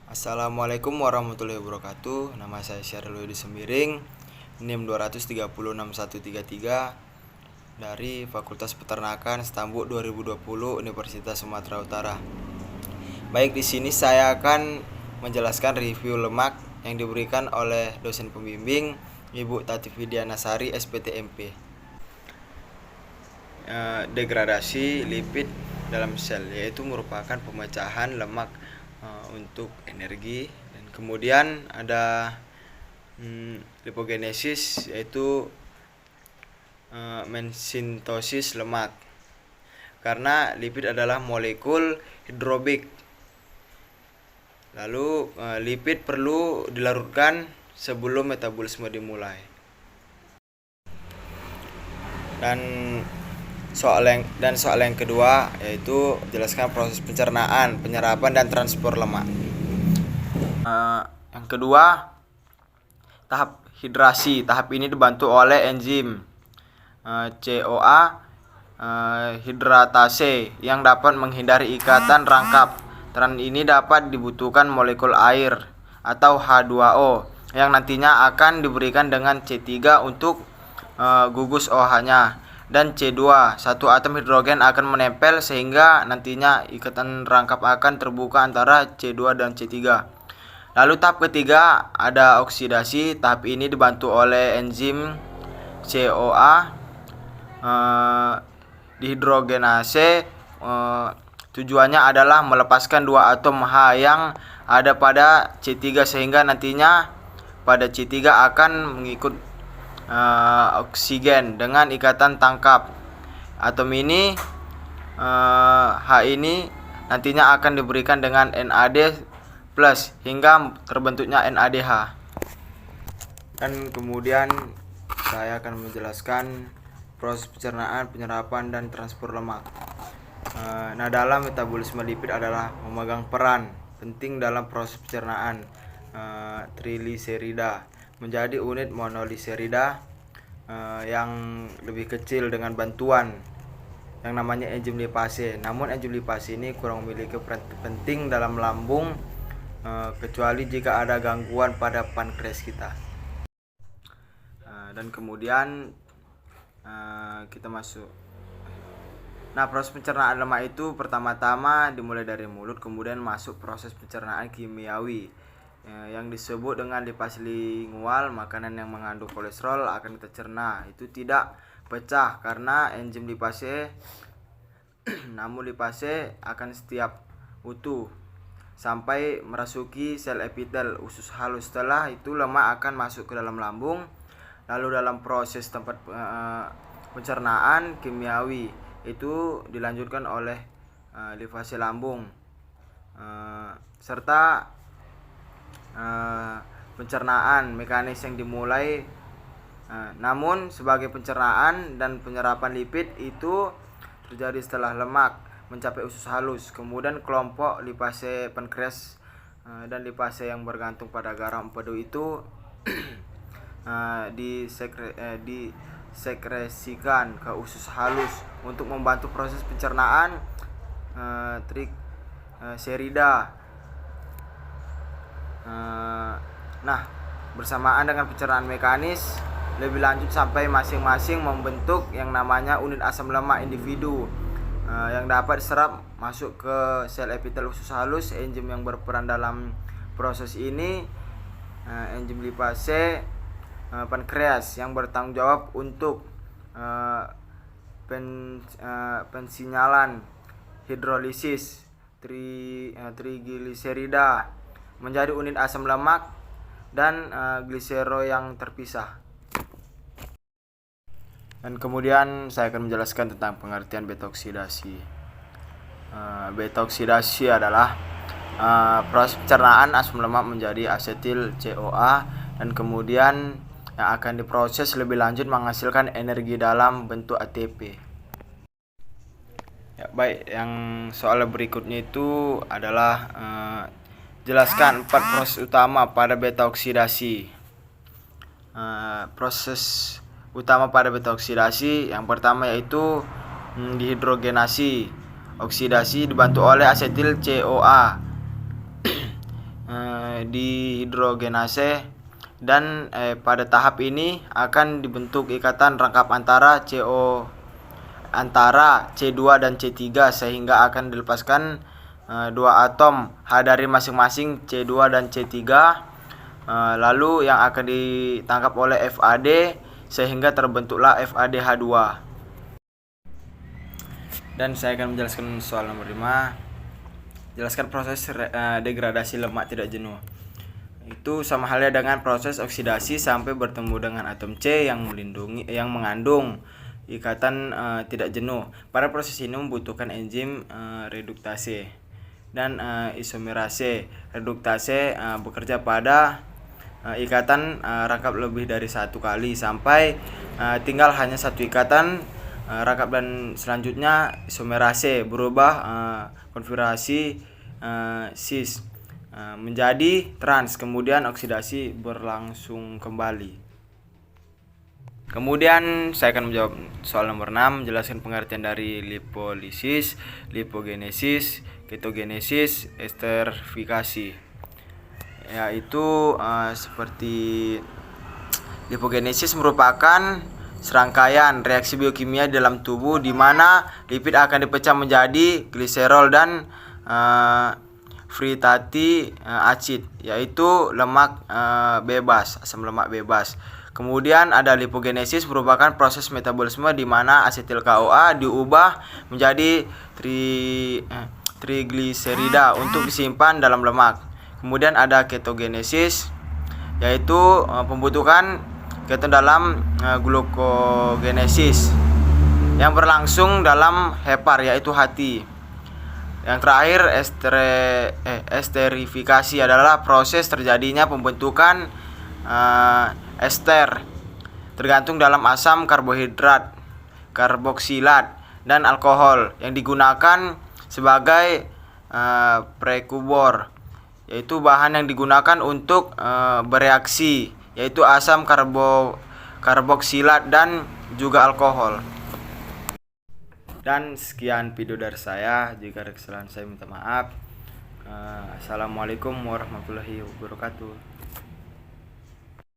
Assalamualaikum warahmatullahi wabarakatuh. Nama saya Syarul Yudi Sembiring, NIM 2306133 dari Fakultas Peternakan Stambuk 2020 Universitas Sumatera Utara. Baik, di sini saya akan menjelaskan review lemak yang diberikan oleh dosen pembimbing Ibu Tati Widianasari SPTMP. Degradasi lipid dalam sel yaitu merupakan pemecahan lemak untuk energi, dan kemudian ada lipogenesis yaitu mensintosis lemak, karena lipid adalah molekul hidrofobik. Lalu lipid perlu dilarutkan sebelum metabolisme dimulai. Dan soal yang kedua yaitu jelaskan proses pencernaan, penyerapan, dan transport lemak. Yang kedua, tahap hidrasi. Tahap ini dibantu oleh enzim CoA hidratase yang dapat menghindari ikatan rangkap. Dan ini dapat dibutuhkan molekul air atau H2O yang nantinya akan diberikan dengan C3 untuk gugus OH-nya, dan C2, satu atom hidrogen akan menempel sehingga nantinya ikatan rangkap akan terbuka antara C2 dan C3. Lalu tahap ketiga ada oksidasi. Tahap ini dibantu oleh enzim CoA dihidrogenase. Tujuannya adalah melepaskan dua atom H yang ada pada C3 sehingga nantinya pada C3 akan mengikut oksigen dengan ikatan tangkap. Atom ini H ini nantinya akan diberikan dengan NAD plus hingga terbentuknya NADH. Dan kemudian saya akan menjelaskan proses pencernaan, penyerapan, dan transport lemak. Dalam metabolisme lipid adalah memegang peran penting dalam proses pencernaan trigliserida menjadi unit monogliserida yang lebih kecil dengan bantuan yang namanya enzim lipase. Namun enzim lipase ini kurang memiliki peran penting dalam lambung kecuali jika ada gangguan pada pankreas kita. Dan kemudian kita masuk. Proses pencernaan lemak itu pertama-tama dimulai dari mulut, kemudian masuk proses pencernaan kimiawi yang disebut dengan lipase lingual. Makanan yang mengandung kolesterol akan kita cerna, itu tidak pecah karena enzim lipase namun lipase akan setiap utuh sampai merasuki sel epitel usus halus. Setelah itu lemak akan masuk ke dalam lambung. Lalu dalam proses tempat pencernaan kimiawi itu dilanjutkan oleh lipase lambung serta pencernaan mekanis yang dimulai. Namun sebagai pencernaan dan penyerapan lipid itu terjadi setelah lemak mencapai usus halus. Kemudian kelompok lipase pankreas dan lipase yang bergantung pada garam empedu itu disekresikan ke usus halus untuk membantu proses pencernaan trigliserida. Bersamaan dengan pencernaan mekanis lebih lanjut sampai masing-masing membentuk yang namanya unit asam lemak individu yang dapat diserap masuk ke sel epitel usus halus. Enzim yang berperan dalam proses ini enzim lipase pankreas yang bertanggung jawab untuk pensinyalan hidrolisis trigliserida menjadi unit asam lemak dan glisero yang terpisah. Dan kemudian saya akan menjelaskan tentang pengertian beta oksidasi. Beta oksidasi adalah proses pencernaan asam lemak menjadi asetil CoA, dan kemudian yang akan diproses lebih lanjut menghasilkan energi dalam bentuk ATP. Baik, yang soal berikutnya itu adalah jelaskan 4 proses utama pada beta oksidasi. Proses utama pada beta oksidasi yang pertama yaitu dihidrogenasi. Oksidasi dibantu oleh asetil CoA dihidrogenase, dan pada tahap ini akan dibentuk ikatan rangkap antara antara C2 dan C3 sehingga akan dilepaskan dua atom H dari masing-masing C2 dan C3, lalu yang akan ditangkap oleh FAD sehingga terbentuklah FADH2. Dan saya akan menjelaskan soal nomor 5. Jelaskan proses degradasi lemak tidak jenuh. Itu sama halnya dengan proses oksidasi sampai bertemu dengan atom C yang mengandung ikatan tidak jenuh. Pada proses ini membutuhkan enzim reduktase dan isomerase. Reduktase bekerja pada ikatan rangkap lebih dari satu kali sampai tinggal hanya satu ikatan rangkap, dan selanjutnya isomerase berubah konfigurasi cis menjadi trans, kemudian oksidasi berlangsung kembali. Kemudian saya akan menjawab soal nomor 6, jelaskan pengertian dari lipolisis, lipogenesis, ketogenesis, esterifikasi. Yaitu seperti lipogenesis merupakan serangkaian reaksi biokimia dalam tubuh di mana lipid akan dipecah menjadi gliserol dan free fatty acid, yaitu lemak bebas, asam lemak bebas. Kemudian ada lipogenesis merupakan proses metabolisme di mana asetil CoA diubah menjadi trigliserida untuk disimpan dalam lemak. Kemudian ada ketogenesis, yaitu pembentukan keton dalam glukogenesis yang berlangsung dalam hepar, yaitu hati. Yang terakhir esterifikasi adalah proses terjadinya pembentukan ester tergantung dalam asam karbohidrat, karboksilat, dan alkohol yang digunakan sebagai prekubor, yaitu bahan yang digunakan untuk bereaksi, yaitu asam karboksilat dan juga alkohol. Dan sekian video dari saya. Jika ada kesalahan saya minta maaf. Assalamualaikum warahmatullahi wabarakatuh.